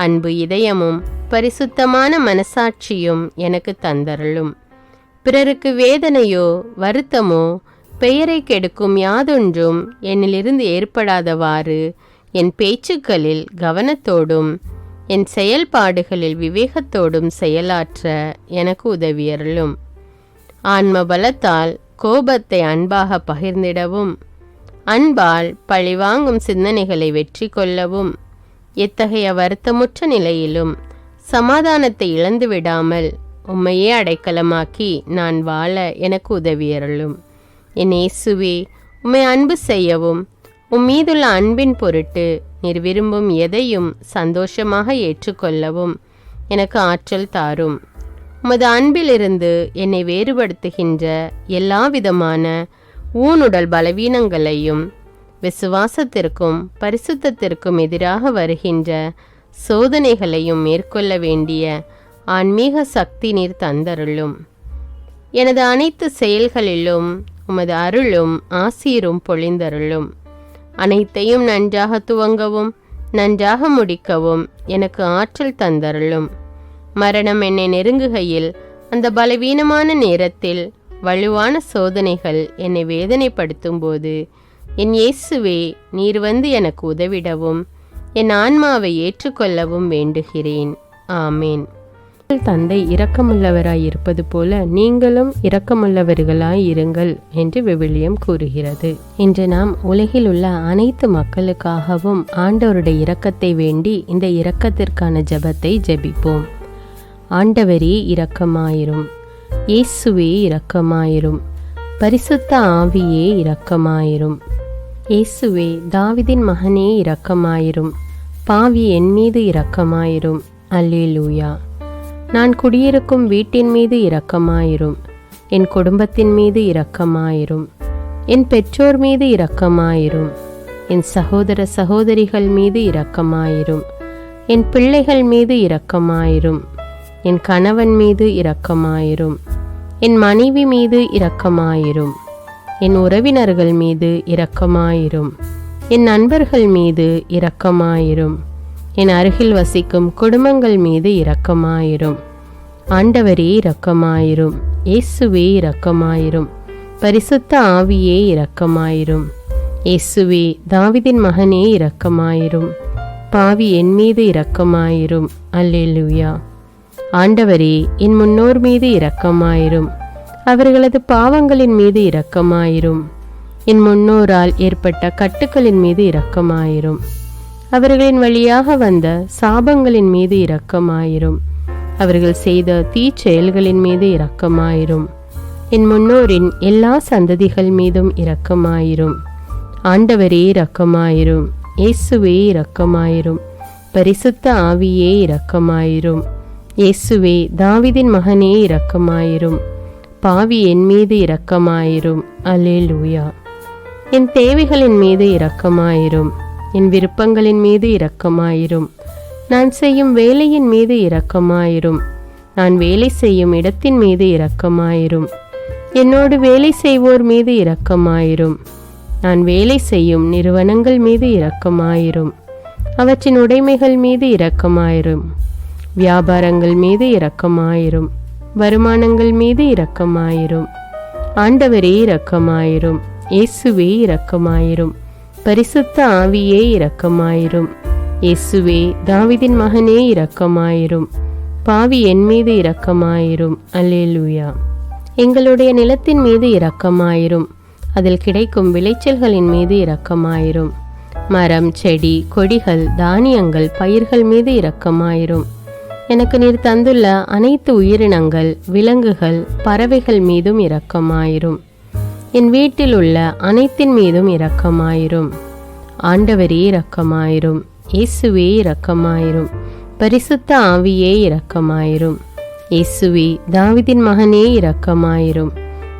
அன்பு இதயமும் பரிசுத்தமான மனசாட்சியும் எனக்கு தந்தருளும். பிறருக்கு வேதனையோ வருத்தமோ பெயரை கெடுக்கும் யாதொன்றும் என்னிலிருந்து ஏற்படாதவாறு என் பேச்சுக்களில் கவனத்தோடும் என் செயல்பாடுகளில் விவேகத்தோடும் செயலாற்ற எனக்கு உதவியருளும். ஆன்ம பலத்தால் கோபத்தை அன்பாக பகிர்ந்திடவும் அன்பால் பழிவாங்கும் சிந்தனைகளை வெற்றி கொள்ளவும் எத்தகைய வருத்தமுற்ற நிலையிலும் சமாதானத்தை இழந்து விடாமல் உம்மையே அடைக்கலமாக்கி நான் வாழ எனக்கு உதவியருளும். என் இயேசுவே, உம்மை அன்பு செய்யவும் உம்மீதுள்ள அன்பின் பொருட்டு நீர் விரும்பும் எதையும் சந்தோஷமாக ஏற்றுக்கொள்ளவும் எனக்கு ஆற்றல் தாரும். உமது அன்பிலிருந்து என்னை வேறுபடுத்துகின்ற எல்லா விதமான ஊனுடல் பலவீனங்களையும் விசுவாசத்திற்கும் பரிசுத்தத்திற்கும் எதிராக வருகின்ற சோதனைகளையும் மேற்கொள்ள வேண்டிய ஆன்மீக சக்தி நீர் தந்தருளும். எனது அனைத்து செயல்களிலும் உமது அருளும் ஆசீரும் பொழிந்தருளும். அனைத்தையும் நன்றாக துவங்கவும் நன்றாக முடிக்கவும் எனக்கு ஆற்றல் தந்தருளும். மரணம் என்னை நெருங்குகையில் அந்த பலவீனமான நேரத்தில் வலுவான சோதனைகள் என்னை வேதனைப்படுத்தும் போது என் இயேசுவே, நீர் வந்து எனக்கு உதவிடவும் என் ஆன்மாவை ஏற்றுக்கொள்ளவும் வேண்டுகிறேன். ஆமேன். தந்தை இரக்கமுள்ளவராய் இருப்பது போல நீங்களும் இரக்கமுள்ளவர்களாய் இருங்கள் என்று விவிலியம் கூறுகிறது. இன்று நாம் உலகில் உள்ள அனைத்து மக்களுக்காகவும் ஆண்டவருடைய இரக்கத்தை வேண்டி இந்த இரக்கத்திற்கான ஜெபத்தை ஜெபிப்போம். ஆண்டவரே இரக்கமாயிரும். இயேசுவே இரக்கமாயிரும். பரிசுத்த ஆவியே இரக்கமாயிரும். இயேசுவே, தாவீதின் மகனே இரக்கமாயிரும். பாவி என் மீது இரக்கமாயிரும். அல்லேலூயா. நான் குடியிருக்கும் வீட்டின் மீது இரக்கமாயிரும். என் குடும்பத்தின் மீது இரக்கமாயிரும். என் பெற்றோர் மீது இரக்கமாயிரும். என் சகோதர சகோதரிகள் மீது இரக்கமாயிரும். என் பிள்ளைகள் மீது இரக்கமாயிரும். என் கணவன் மீது இரக்கமாயிரும். என் மனைவி மீது இரக்கமாயிரும். என் உறவினர்கள் மீது இரக்கமாயிரும். என் நண்பர்கள் மீது இரக்கமாயிரும். என் அருகில் வசிக்கும் குடும்பங்கள் மீது இரக்கமாயிரும். ஆண்டவரே இரக்கமாயிரும். இயேசுவே இரக்கமாயிரும். பரிசுத்த ஆவியே இரக்கமாயிரும். இயேசுவே, தாவீதின் மகனே இரக்கமாயிரும். பாவி என் மீது இரக்கமாயிரும். அல்லேலூயா. ஆண்டவரே, என் முன்னோர் மீது இரக்கமாயிரும். அவர்களது பாவங்களின் மீது இரக்கமாயிரும். என் முன்னோரால் ஏற்பட்ட கட்டுக்களின் மீது இரக்கமாயிரும். அவர்களின் வழியாக வந்த சாபங்களின் மீது இரக்கமாயிரும். அவர்கள் செய்த தீச்செயல்களின் மீது இரக்கமாயிரும். என் முன்னோரின் எல்லா சந்ததிகள் மீதும் இரக்கமாயிரும். ஆண்டவரே இரக்கமாயிரும். இயேசுவே இரக்கமாயிரும். பரிசுத்த ஆவியே இரக்கமாயிரும். இயேசுவே தாவீதின் மகனே இரக்கமாயிரும். பாவி என் மீது இரக்கமாயிரும். அல்லேலூயா. என் தேவைகளின் மீது இரக்கமாயிரும். என் விருப்பங்களின் மீது இரக்கமாயிரும். நான் செய்யும் வேலையின் மீது இரக்கமாயிரும். நான் வேலை செய்யும் இடத்தின் மீது இரக்கமாயிரும். என்னோடு வேலை செய்வோர் மீது இரக்கமாயிரும். நான் வேலை செய்யும் நிறுவனங்கள் மீது இரக்கமாயிரும். அவற்றின் உடைமைகள் மீது இரக்கமாயிரும். வியாபாரங்கள் மீது இரக்கமாயிரும். வருமானங்கள் மீது இரக்கமாயிரும். ஆண்டவரே இரக்கமாயிரும். இயேசுவே இரக்கமாயிரும். பரிசுத்த ஆவியே இரக்கமாயிரும். இயேசுவே தாவீதின் மகனே இரக்கமாயிரும். பாவி என் மீது இரக்கமாயிரும். அல்லேலூயா. எங்களுடைய நிலத்தின் மீது இரக்கமாயிரும். அதில் கிடைக்கும் விளைச்சல்களின் மீது இரக்கமாயிரும். மரம், செடி, கொடிகள், தானியங்கள், பயிர்கள் மீது இரக்கமாயிரும். எனக்கு நீர் தந்துள்ள அனைத்து உயிரினங்கள், விலங்குகள், பறவைகள் மீதும் இரக்கமாயிரும். என் வீட்டில் உள்ள அனைத்தின் மீதும் இரக்கமாயிரும். ஆண்டவரே இரக்கமாயிரும். இயேசுவே இரக்கமாயிரும். பரிசுத்த ஆவியே இரக்கமாயிரும். இயேசுவே தாவீதின் மகனே இரக்கமாயிரும்.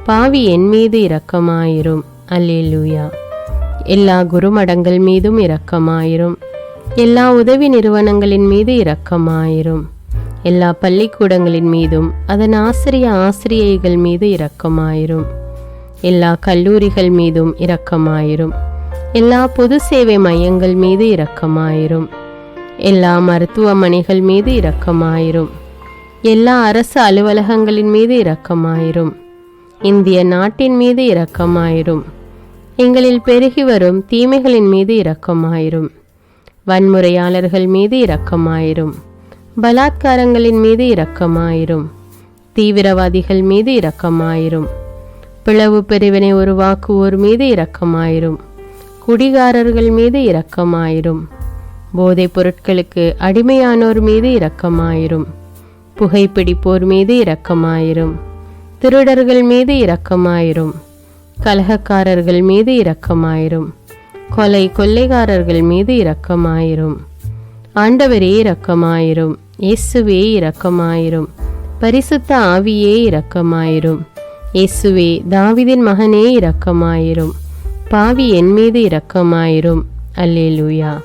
பாவி என் மீது இரக்கமாயிரும். அல்லேலூயா. எல்லா குருமடங்கள் மீதும் இரக்கமாயிரும். எல்லா உதவி நிறுவனங்களின் மீது இரக்கமாயிரும். எல்லா பள்ளிக்கூடங்களின் மீதும் அதன் ஆசிரியைகள் மீது இரக்கமாயிரும். எல்லா கல்லூரிகள் மீதும் இரக்கமாயிரும். எல்லா பொது சேவை மையங்கள் மீது இரக்கமாயிரும். எல்லா மருத்துவமனைகள் மீது இரக்கமாயிரும். எல்லா அரசு அலுவலகங்களின் மீது இரக்கமாயிரும். இந்திய நாட்டின் மீது இரக்கமாயிரும். எங்களில் பெருகி வரும் தீமைகளின் மீது இரக்கமாயிரும். வன்முறையாளர்கள் மீது இரக்கமாயிரும். பலாத்காரங்களின் மீது இரக்கமாயிரும். தீவிரவாதிகள் மீது இரக்கமாயிரும். பிளவு பிரிவினை உருவாக்குவோர் மீது இரக்கமாயிரும். குடிகாரர்கள் மீது இரக்கமாயிரும். போதைப் பொருட்களுக்கு அடிமையானோர் மீது இரக்கமாயிரும். புகைப்பிடிப்போர் மீது இரக்கமாயிரும். திருடர்கள் மீது இரக்கமாயிரும். கலகக்காரர்கள் மீது இரக்கமாயிரும். கொள்ளைக்காரர்கள் மீது இரக்கமாயிரும். ஆண்டவரே இரக்கமாயிரும். இயேசுவே இரக்கமாயிரும். பரிசுத்த ஆவியே இரக்கமாயிரும். இயேசுவே தாவீதின் மகனே இரக்கமாயிரும். பாவி என் மீது இரக்கமாயிரும். அல்லேலூயா.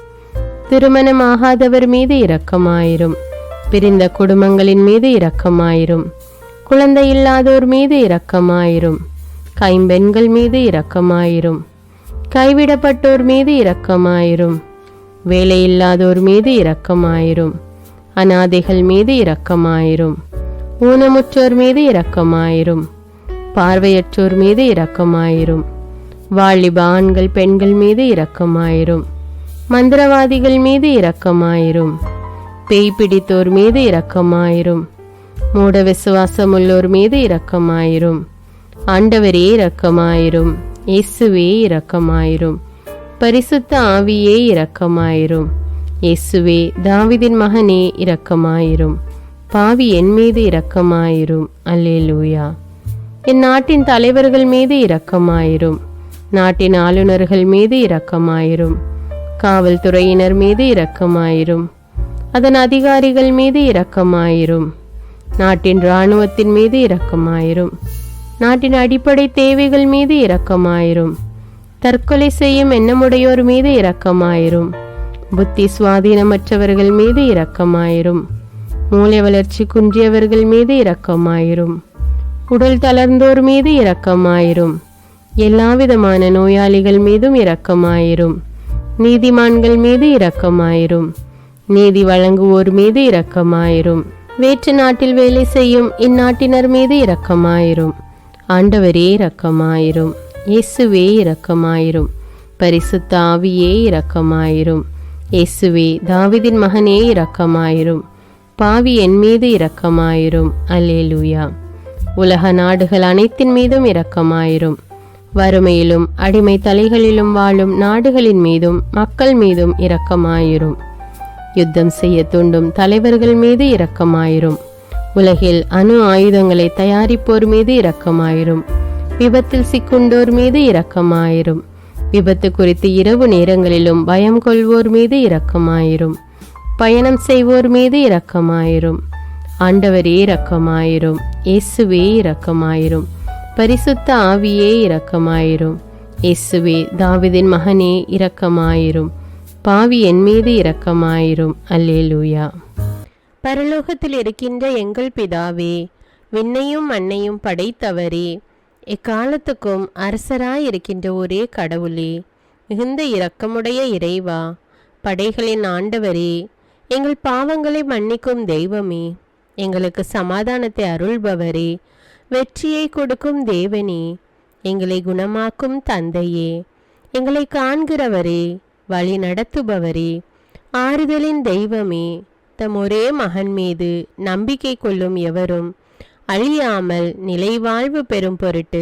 திருமணமாகாதவர் மீது இரக்கமாயிரும். பிரிந்த குடும்பங்களின் மீது இரக்கமாயிரும். குழந்தை இல்லாதோர் மீது இரக்கமாயிரும். கைம்பெண்கள் மீது இரக்கமாயிரும். கைவிடப்பட்டோர் மீது இரக்கமாயிரும். வேலையில்லாதோர் மீது இரக்கமாயிரும். அநாதைகள் மீது இரக்கமாயிரும். ஊனமுற்றோர் மீது இரக்கமாயிரும். பார்வையற்றோர் மீது இரக்கமாயிரும். வாலிப ஆண்கள் பெண்கள் மீது இரக்கமாயிரும். மந்திரவாதிகள் மீது இரக்கமாயிரும். பேய் பிடித்தோர் மீது இரக்கமாயிரும். மூட விசுவாசமுள்ளோர் மீது இரக்கமாயிரும். ஆண்டவரே இரக்கமாயிரும். இயேசுவே இரக்கமாயிரும். பரிசுத்த ஆவியே இரக்கமாயிரும். இயேசுவே தாவீதின் மகனே இரக்கமாயிரும். பாவி என் மீது இரக்கமாயிரும். அல்லேலூயா. என் நாட்டின் தலைவர்கள் மீது இரக்கமாயிரும். நாட்டின் ஆளுநர்கள் மீது இரக்கமாயிரும். காவல்துறையினர் மீது இரக்கமாயிரும். அதன் அதிகாரிகள் மீது இரக்கமாயிரும். நாட்டின் இராணுவத்தின் மீது இரக்கமாயிரும். நாட்டின் அடிப்படை தேவைகள் மீது இரக்கமாயிரும். தற்கொலை செய்யும் எண்ணமுடையோர் மீது இரக்கமாயிரும். புத்தி சுவாதீனமற்றவர்கள் மீது இரக்கமாயிரும். மூளை வளர்ச்சி குன்றியவர்கள் மீது இரக்கமாயிரும். உடல் தளர்ந்தோர் மீது இரக்கமாயிரும். எல்லாவிதமான நோயாளிகள் மீதும் இரக்கமாயிரும். நீதிமான்கள் மீது இரக்கமாயிரும். நீதி வழங்குவோர் மீது இரக்கமாயிரும். வேற்று நாட்டில் வேலை செய்யும் இந்நாட்டினர் மீது இரக்கமாயிரும். ஆண்டவரே இரக்கமாயிரும். இயேசுவே இரக்கமாயிரும். பரிசுத்த ஆவியே இரக்கமாயிரும். இயேசுவே தாவீதின் மகனே இரக்கமாயிரும். பாவி என் மீது இரக்கமாயிரும். அல்லேலூயா. உலக நாடுகள் அனைத்தின் மீதும் இரக்கமாயிரும். வறுமையிலும் அடிமை தலைகளிலும் வாழும் நாடுகளின் மீதும் மக்கள் மீதும் இரக்கமாயிரும். யுத்தம் செய்ய தூண்டும் தலைவர்கள் மீது இரக்கமாயிரும். உலகில் அணு ஆயுதங்களை தயாரிப்போர் மீது இரக்கமாயிரும். விபத்தில் சிக்குண்டோர் மீது இரக்கமாயிரும். விபத்து குறித்து இரவு நேரங்களிலும் பயம் கொள்வோர் மீது இரக்கமாயிரும். பயணம் செய்வோர் மீது இரக்கமாயிரும். ஆண்டவரே இரக்கமாயிரும். இயேசுவே இரக்கமாயிரும். பரிசுத்த ஆவியே இரக்கமாயிரும். இயேசுவே தாவீதின் மகனே இரக்கமாயிரும். பாவி என் மீது இரக்கமாயிரும். அல்லேலூயா. பரலோகத்தில் இருக்கின்ற எங்கள் பிதாவே, விண்ணையும் மண்ணையும் படைத்தவரே, எக்காலத்துக்கும் அரசராயிருக்கின்ற ஒரே கடவுளே, மிகுந்த இரக்கமுடைய இறைவா, படைகளின் ஆண்டவரே, எங்கள் பாவங்களை மன்னிக்கும் தெய்வமே, எங்களுக்கு சமாதானத்தை அருள்பவரே, வெற்றியை கொடுக்கும் தேவனே, எங்களை குணமாக்கும் தந்தையே, எங்களை காண்கிறவரே, வழி நடத்துபவரே, ஆறுதலின் தெய்வமே, தம் ஒரே மகன் மீது நம்பிக்கை கொள்ளும் எவரும் அழியாமல் நிலைவாழ்வு பெறும் பொருட்டு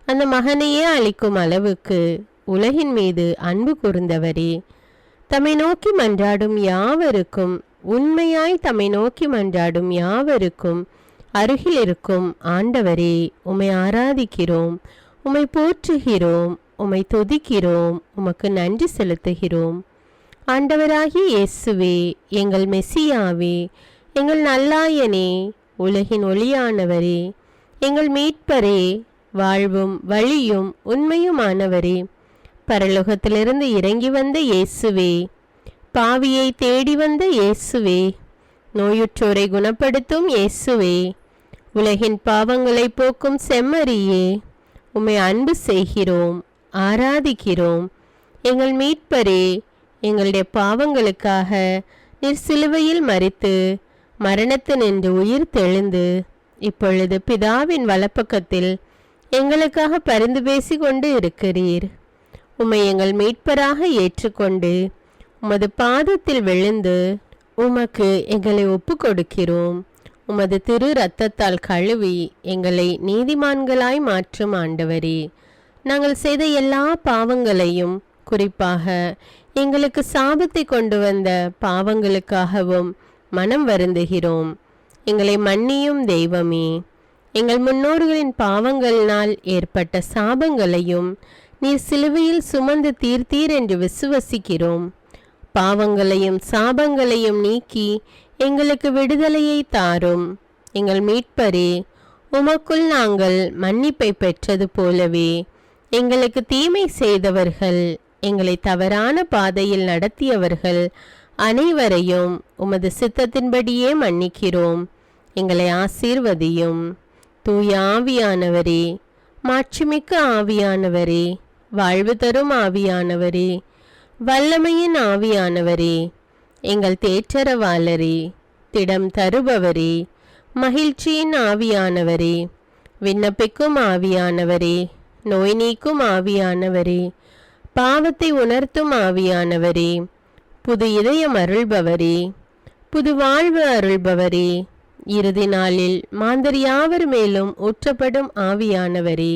அந்த மகனையே அளிக்கும் அளவுக்கு உலகின் மீது அன்பு கூர்ந்தவரே, தம்மை நோக்கி மன்றாடும் யாவருக்கும், உண்மையாய் தம்மை நோக்கி மன்றாடும் யாவருக்கும் அருகில் இருக்கும் ஆண்டவரே, உம்மை ஆராதிக்கிறோம், உம்மை போற்றுகிறோம், உம்மை துதிக்கிறோம், உமக்கு நன்றி செலுத்துகிறோம். ஆண்டவராகிய இயேசுவே, எங்கள் மெசியாவே, எங்கள் நல்லாயனே, உலகின் ஒளியானவரே, எங்கள் மீட்பரே, வாழ்வும் வழியும் உண்மையுமானவரே, பரலோகத்திலிருந்து இறங்கி வந்த இயேசுவே, பாவியை தேடி வந்த இயேசுவே, நோயுற்றோரை குணப்படுத்தும் இயேசுவே, உலகின் பாவங்களை போக்கும் செம்மறியே, உம்மை அன்பு செய்கிறோம், ஆராதிக்கிறோம். எங்கள் மீட்பரே, எங்களுடைய பாவங்களுக்காக நீர் சிலுவையில் மரித்து மரணத்தினின்று உயிர் தெழுந்து இப்பொழுது பிதாவின் வலப்பக்கத்தில் எங்களுக்காக பரிந்து பேசி கொண்டு இருக்கிறீர். உம்மை எங்கள் மீட்பராக ஏற்றுக்கொண்டு உமது பாதத்தில் விழுந்து உமக்கு எங்களை ஒப்பு கொடுக்கிறோம். உமது திரு இரத்தத்தால் கழுவி எங்களை நீதிமான்களாய் மாற்றும் ஆண்டவரே, நாங்கள் செய்த எல்லா பாவங்களையும், குறிப்பாக எங்களுக்கு சாபத்தை கொண்டு வந்த பாவங்களுக்காகவும் மனம் வருந்துகிறோம். எங்களை மன்னியும் தெய்வமே, எங்கள் முன்னோர்களின் பாவங்களினால் ஏற்பட்ட சாபங்களையும் நீர் சிலுவையில் சுமந்து தீர்த்தீர் என்று விசுவசிக்கிறோம். பாவங்களையும் சாபங்களையும் நீக்கி எங்களுக்கு விடுதலையை தாரும். எங்கள் மீட்பரே, உமக்குள் நாங்கள் மன்னிப்பை பெற்றது போலவே எங்களுக்கு தீமை செய்தவர்கள், எங்களை தவறான பாதையில் நடத்தியவர்கள் அனைவரையும் உமது சித்தத்தின்படியே மன்னிக்கிறோம். எங்களை ஆசீர்வதியும். தூய ஆவியானவரே, மாட்சிமிக்க ஆவியானவரே, வாழ்வு தரும் ஆவியானவரே, வல்லமையின் ஆவியானவரே, எங்கள் தேற்றரவாளரே, திடம் தருபவரே, மகிழ்ச்சியின் ஆவியானவரே, விண்ணப்பிக்கும் ஆவியானவரே, நோய் நீக்கும் ஆவியானவரே, பாவத்தை உணர்த்தும் ஆவியானவரே, புது இதயம் அருள்பவரே, புது வாழ்வு அருள்பவரே, இறுதி நாளில் மாந்தர் யாவர் மேலும் ஊற்றப்படும் ஆவியானவரே,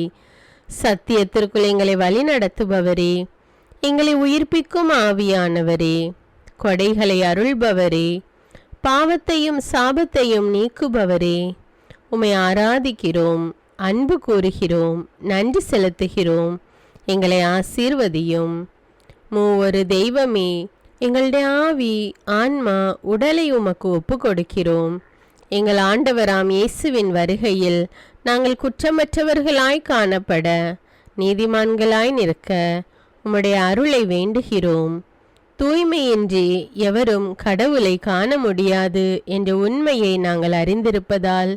சத்தியத்திற்குள் எங்களை வழி நடத்துபவரே, எங்களை உயிர்ப்பிக்கும் ஆவியானவரே, கொடைகளை அருள்பவரே, பாவத்தையும் சாபத்தையும் நீக்குபவரே, உம்மை ஆராதிக்கிறோம், அன்பு கூறுகிறோம், நன்றி செலுத்துகிறோம். எங்களை ஆசீர்வதியும். மூவொரு தெய்வமே, எங்களுடைய ஆவி, ஆன்மா, உடலை உமக்கு ஒப்பு கொடுக்கிறோம். எங்கள் ஆண்டவராம் இயேசுவின் வருகையில் நாங்கள் குற்றமற்றவர்களாய் காணப்பட, நீதிமான்களாய் நிற்க உம்முடைய அருளை வேண்டுகிறோம். தூய்மையின்றி எவரும் கடவுளை காண முடியாது என்ற உண்மையை நாங்கள் அறிந்திருப்பதால்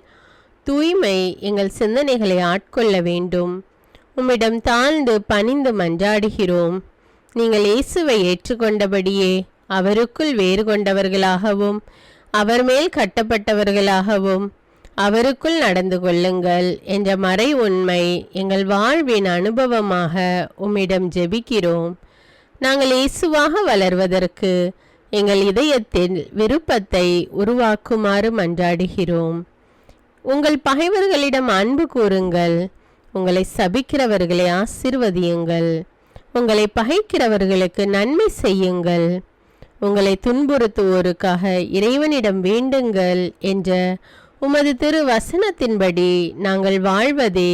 தூய்மை எங்கள் சிந்தனைகளை ஆட்கொள்ள வேண்டும். உம்மிடம் தாழ்ந்து பணிந்து மன்றாடுகிறோம். நீங்கள் இயேசுவை ஏற்றுக்கொண்டபடியே அவருக்குள் வேறு கொண்டவர்களாகவும் அவர் மேல் கட்டப்பட்டவர்களாகவும் அவருக்குள் நடந்து கொள்ளுங்கள் என்ற மறை உண்மை எங்கள் வாழ்வின் அனுபவமாக உம்மிடம் ஜெபிக்கிறோம். நாங்கள் இயேசுவாக வளர்வதற்கு எங்கள் இதயத்தில் விருப்பத்தை உருவாக்குமாறு மன்றாடுகிறோம். உங்கள் பகைவர்களிடம் அன்பு கூறுங்கள், உங்களை சபிக்கிறவர்களை ஆசீர்வதியுங்கள், உங்களை பகைக்கிறவர்களுக்கு நன்மை செய்யுங்கள், உங்களை துன்புறுத்துவோருக்காக இறைவனிடம் வேண்டுங்கள் என்ற உமது திரு வசனத்தின்படி நாங்கள் வாழ்வதே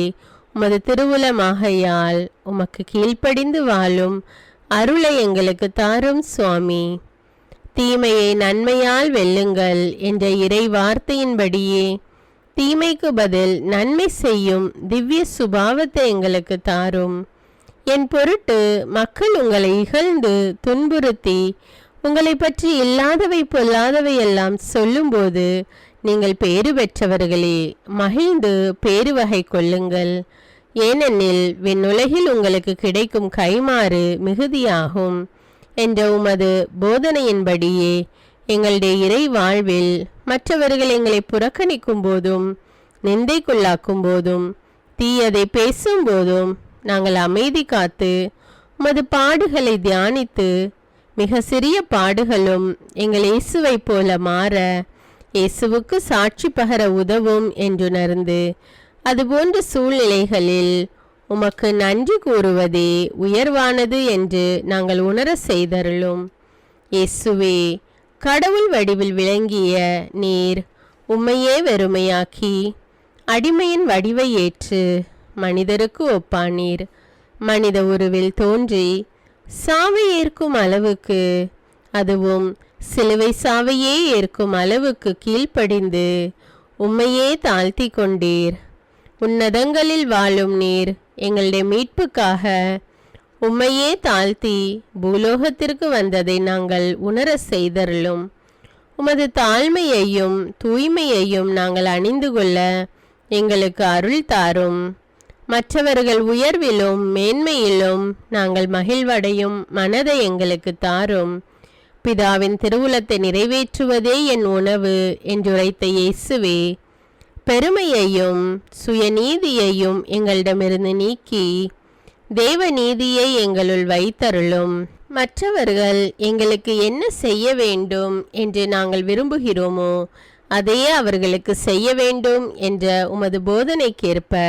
உமது திருவுலமாகையால் உமக்கு கீழ்ப்படிந்து வாழும் அருளை எங்களுக்கு தாரும் சுவாமி. தீமையை நன்மையால் வெல்லுங்கள் என்ற இறை வார்த்தையின்படியே தீமைக்கு பதில் நன்மை செய்யும் திவ்ய சுபாவத்தை எங்களுக்கு தாரும். என் பொருட்டு மக்கள் உங்களை இகழ்ந்து துன்புறுத்தி உங்களை பற்றி இல்லாதவை பொல்லாதவை எல்லாம் சொல்லும்போது நீங்கள் பேறு பெற்றவர்களே, மகிழ்ந்து பேறு வகை கொள்ளுங்கள். ஏனெனில் விண்ணுலகில் உங்களுக்கு கிடைக்கும் கைமாறு மிகுதியாகும் என்ற உமது போதனையின்படியே எங்களுடைய இறை வாழ்வில் மற்றவர்கள் எங்களை புறக்கணிக்கும் போதும் நிந்தைக்குள்ளாக்கும் போதும் தீயதை பேசும் போதும் நாங்கள் அமைதி காத்து உமது பாடுகளை தியானித்து மிக சிறிய பாடுகளும் எங்கள் இயேசுவை போல மாற இயேசுவுக்கு சாட்சி பகர உதவும் என்றுணர்ந்து அதுபோன்ற சூழ்நிலைகளில் உமக்கு நன்றி கூறுவதே உயர்வானது என்று நாங்கள் உணர செய்தருளும். இயேசுவே, கடவுள் வடிவில் விளங்கிய நீர் உம்மையே வெறுமையாக்கி அடிமையின் வடிவை ஏற்று மனிதருக்கு ஒப்பானீர். மனித உருவில் தோன்றி சாவை ஏற்கும் அளவுக்கு, அதுவும் சிலுவை சாவையே ஏற்கும் அளவுக்கு கீழ்ப்படிந்து உம்மையே தாழ்த்தி கொண்டீர். உன்னதங்களில் வாழும் நீர் எங்களுடைய மீட்புக்காக உம்மையே தாழ்த்தி பூலோகத்திற்கு வந்ததை நாங்கள் உணர செய்தருளும். உமது தாழ்மையையும் தூய்மையையும் நாங்கள் அணிந்து கொள்ள எங்களுக்கு அருள் தாரும். மற்றவர்கள் உயர்விலும் மேன்மையிலும் நாங்கள் மகிழ்வடையும் மனதை எங்களுக்கு தாரும். பிதாவின் திருவுலத்தை நிறைவேற்றுவதே என் உணவு என்றுரைத்த இயேசுவே, பெருமையையும் சுயநீதியையும் எங்களிடமிருந்து நீக்கி தேவ நீதியை எங்களுள் வைத்தருளும். மற்றவர்கள் எங்களுக்கு என்ன செய்ய வேண்டும் என்று நாங்கள் விரும்புகிறோமோ அதையே அவர்களுக்கு செய்ய வேண்டும் என்ற உமது போதனைக்கேற்ப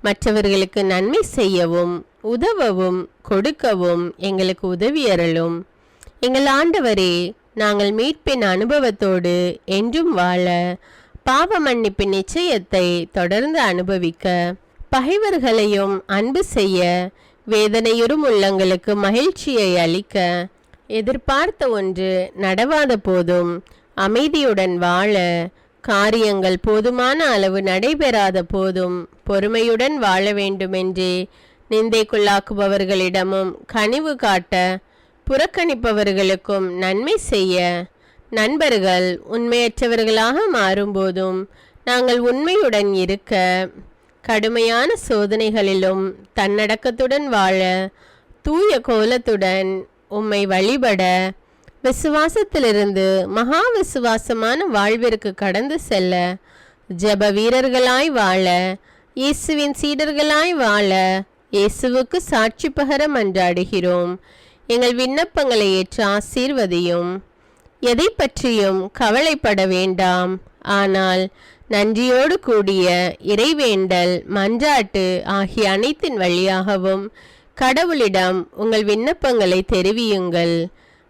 மற்றவர்களுக்கு நன்மை செய்யவும் உதவவும் கொடுக்கவும் எங்களுக்கு உதவியருளும். எங்கள் ஆண்டவரே, நாங்கள் மீட்பின் அனுபவத்தோடு என்றும் வாழ பாவ மன்னிப்பின் நிச்சயத்தை தொடர்ந்து அனுபவிக்க பகைவர்களையும் அன்பு செய்ய வேதனையுறும் உள்ளங்களுக்கு மகிழ்ச்சியை அளிக்க எதிர்பார்த்த ஒன்று நடவாத போதும் அமைதியுடன் வாழ காரியங்கள் போதுமான அளவு நடைபெறாத போதும் பொறுமையுடன் வாழ வேண்டுமென்றே நிந்தைக்குள்ளாக்குபவர்களிடமும் கனிவு காட்ட புறக்கணிப்பவர்களுக்கும் நன்மை செய்ய நண்பர்கள் உண்மையற்றவர்களாக மாறும்போதும் நாங்கள் உண்மையுடன் இருக்க கடுமையான சோதனைகளிலும் தன்னடக்கத்துடன் வாழ தூய கோலத்துடன் உம்மை வழிபட விசுவாசத்திலிருந்து மகா விசுவாசமான வாழ்விற்கு கடந்து செல்ல ஜெப வீரர்களாய் வாழ இயேசுவின் சீடர்களாய் வாழ இயேசுவுக்கு சாட்சி பகர மன்றாடுகிறோம். எங்கள் விண்ணப்பங்களை ஏற்று ஆசீர்வதியும். எதை பற்றியும் கவலைப்பட வேண்டாம். ஆனால் நன்றியோடு கூடிய இறைவேண்டல் மன்றாட்டு ஆகிய அனைத்தின் வழியாகவும் கடவுளிடம் உங்கள் விண்ணப்பங்களை தெரிவியுங்கள்.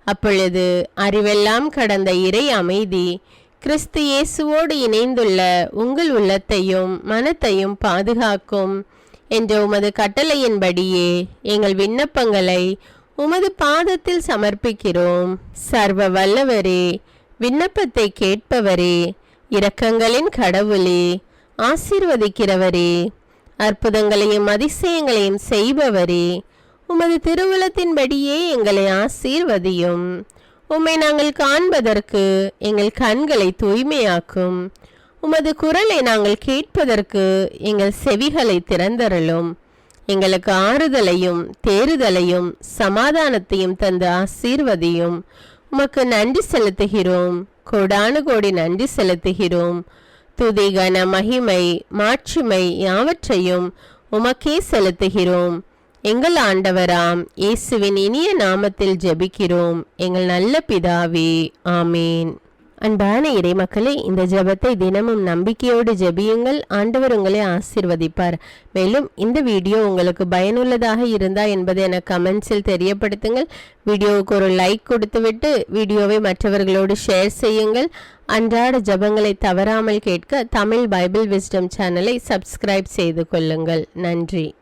அப்பொழுது அறிவெல்லாம் கடந்த இறை அமைதி கிறிஸ்து இயேசுவோடு இணைந்துள்ள உங்கள் உள்ளத்தையும் மனத்தையும் பாதுகாக்கும் என்ற உமது கட்டளையின்படியே எங்கள் விண்ணப்பங்களை உமது பாதத்தில் சமர்ப்பிக்கிறோம். சர்வ வல்லவரே, விண்ணப்பத்தை கேட்பவரே, இரக்கங்களின் கடவுளே, ஆசீர்வதிக்கிறவரே, அற்புதங்களையும் அதிசயங்களையும் செய்பவரே, உமது திருவுலத்தின்படியே எங்களை ஆசீர்வதியும். உம்மை நாங்கள் காண்பதற்கு எங்கள் கண்களை தூய்மையாக்கும். உமது குரலை நாங்கள் கேட்பதற்கு எங்கள் செவிகளை திறந்தருளும். எங்களுக்கு ஆறுதலையும் தேறுதலையும் சமாதானத்தையும் தந்து ஆசீர்வதியும். உமக்கு நன்றி செலுத்துகிறோம். கோடானு கோடி நன்றி செலுத்துகிறோம். துதி கன மகிமை மாட்சிமை யாவற்றையும் உமக்கே செலுத்துகிறோம். எங்கள் ஆண்டவராம் இயேசுவின் இனிய நாமத்தில் ஜெபிக்கிறோம் எங்கள் நல்ல பிதாவே, ஆமேன். அன்பான இறைமக்களே, இந்த ஜெபத்தை தினமும் நம்பிக்கையோடு ஜெபியுங்கள். ஆண்டவர் உங்களை ஆசீர்வதிப்பார். மேலும் இந்த வீடியோ உங்களுக்கு பயனுள்ளதாக இருந்தா என்பதை எனக்கு கமெண்ட்ஸில் தெரியப்படுத்துங்கள். வீடியோவுக்கு ஒரு லைக் கொடுத்துவிட்டு வீடியோவை மற்றவர்களோடு ஷேர் செய்யுங்கள். அன்றாட ஜெபங்களை தவறாமல் கேட்க தமிழ் பைபிள் விஸ்டம் சேனலை சப்ஸ்கிரைப் செய்து கொள்ளுங்கள். நன்றி.